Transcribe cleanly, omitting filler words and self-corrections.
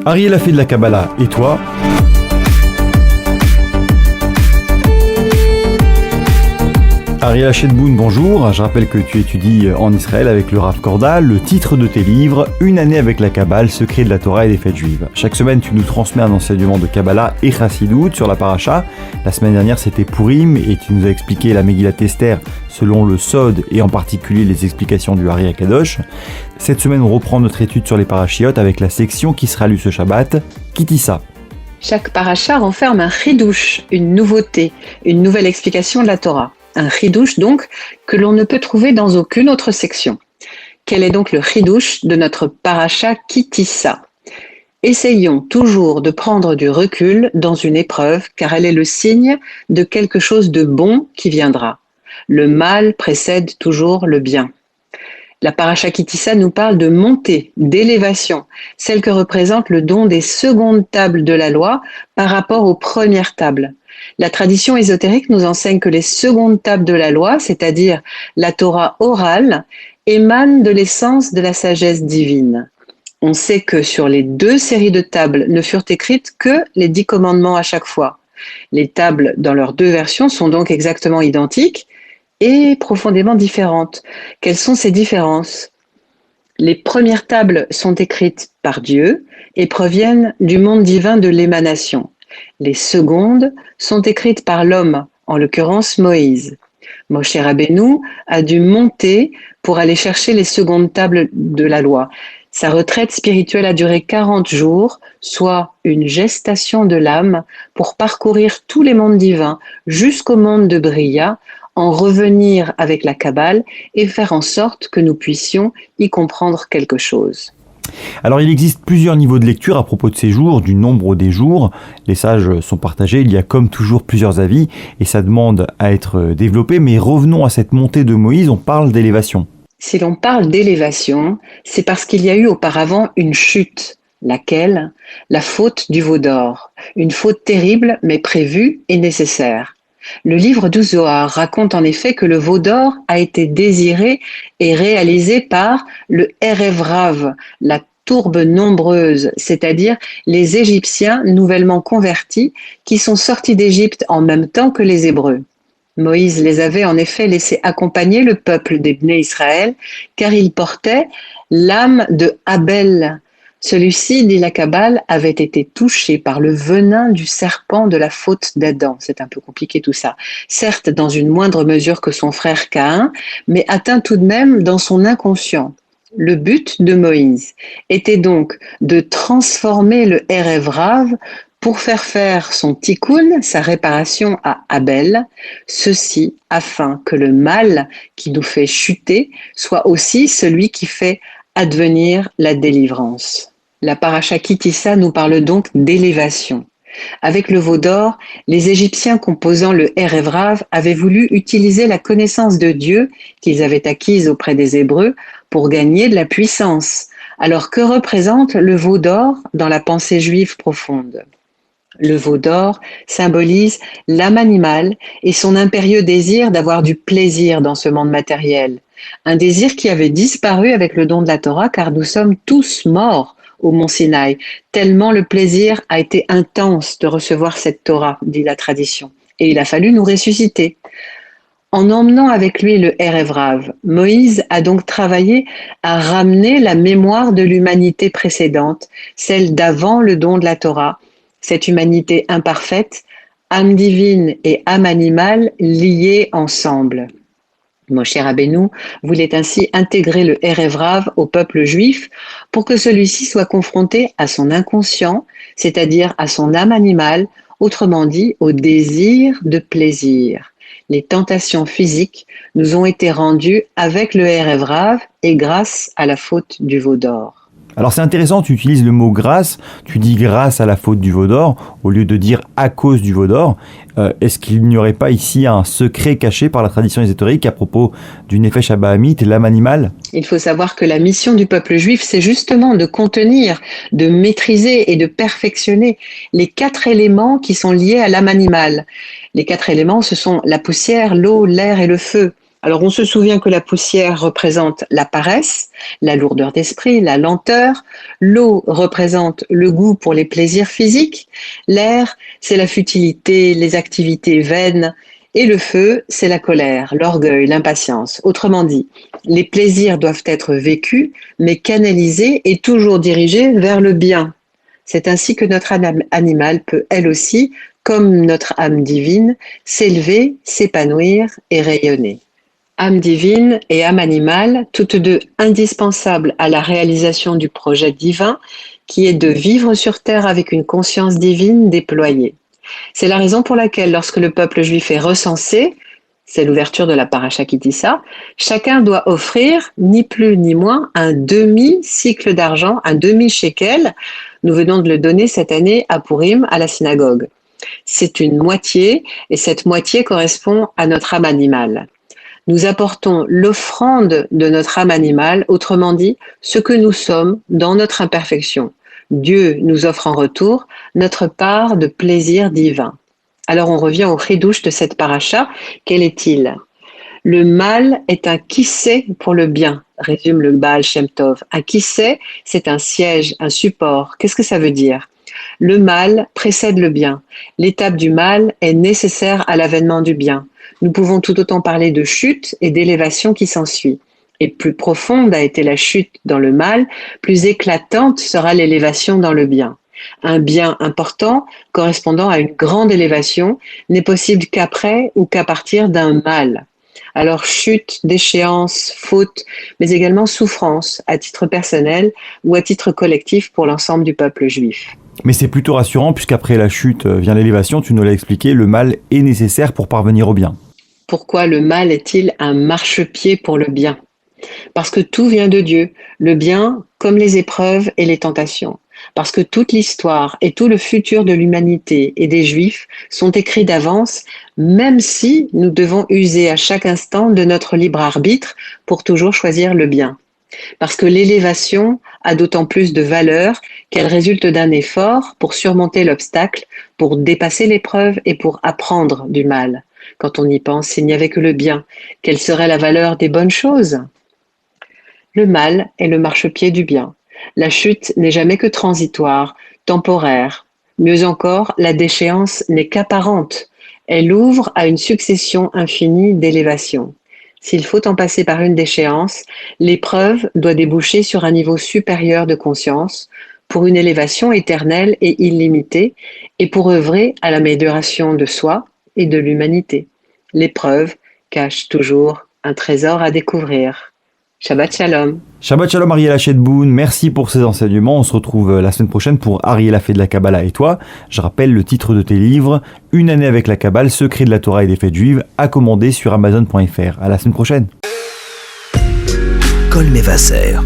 Ariel a fait de la Kabbalah, et toi ? Ariel Hachetboun, bonjour. Je rappelle que tu étudies en Israël avec le Rav Korda. Le titre de tes livres, Une année avec la Kabbale, secret de la Torah et des fêtes juives. Chaque semaine, tu nous transmets un enseignement de Kabbalah et Chassidout sur la paracha. La semaine dernière, c'était Purim et tu nous as expliqué la Megillat Esther selon le Sod et en particulier les explications du Hari HaKadosh. Cette semaine, on reprend notre étude sur les parachiotes avec la section qui sera lue ce Shabbat, Kitissa. Chaque paracha renferme un chidouche, une nouveauté, une nouvelle explication de la Torah. Un chidouche donc que l'on ne peut trouver dans aucune autre section. Quel est donc le chidouche de notre paracha Kitissa ? Essayons toujours de prendre du recul dans une épreuve car elle est le signe de quelque chose de bon qui viendra. Le mal précède toujours le bien. La paracha Kitissa nous parle de montée, d'élévation, celle que représente le don des secondes tables de la loi par rapport aux premières tables. La tradition ésotérique nous enseigne que les secondes tables de la loi, c'est-à-dire la Torah orale, émanent de l'essence de la sagesse divine. On sait que sur les 2 séries de tables ne furent écrites que les 10 commandements à chaque fois. Les tables dans leurs 2 versions sont donc exactement identiques et profondément différentes. Quelles sont ces différences ? Les premières tables sont écrites par Dieu et proviennent du monde divin de l'émanation. Les secondes sont écrites par l'homme, en l'occurrence Moïse. Moshe Rabbeinu a dû monter pour aller chercher les secondes tables de la loi. Sa retraite spirituelle a duré 40 jours, soit une gestation de l'âme pour parcourir tous les mondes divins jusqu'au monde de Bria, en revenir avec la Kabbale et faire en sorte que nous puissions y comprendre quelque chose. Alors il existe plusieurs niveaux de lecture à propos de ces jours, du nombre des jours. Les sages sont partagés, il y a comme toujours plusieurs avis et ça demande à être développé. Mais revenons à cette montée de Moïse, on parle d'élévation. Si l'on parle d'élévation, c'est parce qu'il y a eu auparavant une chute. Laquelle ? La faute du veau d'or. Une faute terrible mais prévue et nécessaire. Le livre du Zohar raconte en effet que le veau d'or a été désiré et réalisé par le Erev Rav, la tourbe nombreuse, c'est-à-dire les Égyptiens nouvellement convertis qui sont sortis d'Égypte en même temps que les Hébreux. Moïse les avait en effet laissés accompagner le peuple des Bnei Israël car il portait l'âme de Abel. Celui-ci, dit la Kabbale, avait été touché par le venin du serpent de la faute d'Adam. C'est un peu compliqué tout ça. Certes, dans une moindre mesure que son frère Caïn, mais atteint tout de même dans son inconscient. Le but de Moïse était donc de transformer le Erev Rav pour faire son tikkun, sa réparation à Abel, ceci afin que le mal qui nous fait chuter soit aussi celui qui fait advenir la délivrance. La paracha Kitissa nous parle donc d'élévation. Avec le veau d'or, les Égyptiens composant le Erev Rav avaient voulu utiliser la connaissance de Dieu qu'ils avaient acquise auprès des Hébreux pour gagner de la puissance. Alors que représente le veau d'or dans la pensée juive profonde ? Le veau d'or symbolise l'âme animale et son impérieux désir d'avoir du plaisir dans ce monde matériel. Un désir qui avait disparu avec le don de la Torah car nous sommes tous morts au mont Sinaï, tellement le plaisir a été intense de recevoir cette Torah, dit la tradition. Et il a fallu nous ressusciter. En emmenant avec lui le Erev Rav, Moïse a donc travaillé à ramener la mémoire de l'humanité précédente, celle d'avant le don de la Torah, cette humanité imparfaite, âme divine et âme animale liées ensemble. Moshe Rabbeinu voulait ainsi intégrer le Erev Rav au peuple juif pour que celui-ci soit confronté à son inconscient, c'est-à-dire à son âme animale, autrement dit au désir de plaisir. Les tentations physiques nous ont été rendues avec le Erev Rav et grâce à la faute du veau d'or. Alors c'est intéressant, tu utilises le mot grâce, tu dis grâce à la faute du veau d'or, au lieu de dire à cause du veau d'or. Est-ce qu'il n'y aurait pas ici un secret caché par la tradition ésotérique à propos du Nefesh Abahamite, l'âme animale ? Il faut savoir que la mission du peuple juif, c'est justement de contenir, de maîtriser et de perfectionner les 4 éléments qui sont liés à l'âme animale. Les 4 éléments, ce sont la poussière, l'eau, l'air et le feu. Alors on se souvient que la poussière représente la paresse, la lourdeur d'esprit, la lenteur, l'eau représente le goût pour les plaisirs physiques, l'air c'est la futilité, les activités vaines, et le feu c'est la colère, l'orgueil, l'impatience. Autrement dit, les plaisirs doivent être vécus, mais canalisés et toujours dirigés vers le bien. C'est ainsi que notre âme animale peut elle aussi, comme notre âme divine, s'élever, s'épanouir et rayonner. Âme divine et âme animale, toutes deux indispensables à la réalisation du projet divin qui est de vivre sur terre avec une conscience divine déployée. C'est la raison pour laquelle lorsque le peuple juif est recensé, c'est l'ouverture de la paracha qui dit ça, chacun doit offrir ni plus ni moins un demi-cycle d'argent, un demi-shekel. Nous venons de le donner cette année à Purim à la synagogue. C'est une moitié et cette moitié correspond à notre âme animale. Nous apportons l'offrande de notre âme animale, autrement dit, ce que nous sommes dans notre imperfection. Dieu nous offre en retour notre part de plaisir divin. Alors on revient au chidouche de cette paracha. Quel est-il? Le mal est un kissé pour le bien, résume le Baal Shem Tov. Un kissé, c'est un siège, un support. Qu'est-ce que ça veut dire? Le mal précède le bien. L'étape du mal est nécessaire à l'avènement du bien. Nous pouvons tout autant parler de chute et d'élévation qui s'ensuit. Et plus profonde a été la chute dans le mal, plus éclatante sera l'élévation dans le bien. Un bien important, correspondant à une grande élévation, n'est possible qu'après ou qu'à partir d'un mal. Alors chute, déchéance, faute, mais également souffrance, à titre personnel ou à titre collectif pour l'ensemble du peuple juif. Mais c'est plutôt rassurant puisqu'après la chute vient l'élévation, tu nous l'as expliqué, le mal est nécessaire pour parvenir au bien. Pourquoi le mal est-il un marchepied pour le bien? Parce que tout vient de Dieu, le bien comme les épreuves et les tentations. Parce que toute l'histoire et tout le futur de l'humanité et des Juifs sont écrits d'avance, même si nous devons user à chaque instant de notre libre arbitre pour toujours choisir le bien. Parce que l'élévation a d'autant plus de valeur qu'elle résulte d'un effort pour surmonter l'obstacle, pour dépasser l'épreuve et pour apprendre du mal. Quand on y pense, s'il n'y avait que le bien, quelle serait la valeur des bonnes choses? Le mal est le marchepied du bien. La chute n'est jamais que transitoire, temporaire. Mieux encore, la déchéance n'est qu'apparente. Elle ouvre à une succession infinie d'élévations. S'il faut en passer par une déchéance, l'épreuve doit déboucher sur un niveau supérieur de conscience pour une élévation éternelle et illimitée et pour œuvrer à l'amélioration de soi et de l'humanité. L'épreuve cache toujours un trésor à découvrir. Shabbat Shalom. Shabbat Shalom Ariel Hachette-Boun, merci pour ces enseignements. On se retrouve la semaine prochaine pour Ariel a fait de la Kabbalah et toi. Je rappelle le titre de tes livres, Une année avec la Kabbale, secret de la Torah et des fêtes juives, à commander sur Amazon.fr. À la semaine prochaine. Kol Mevaser.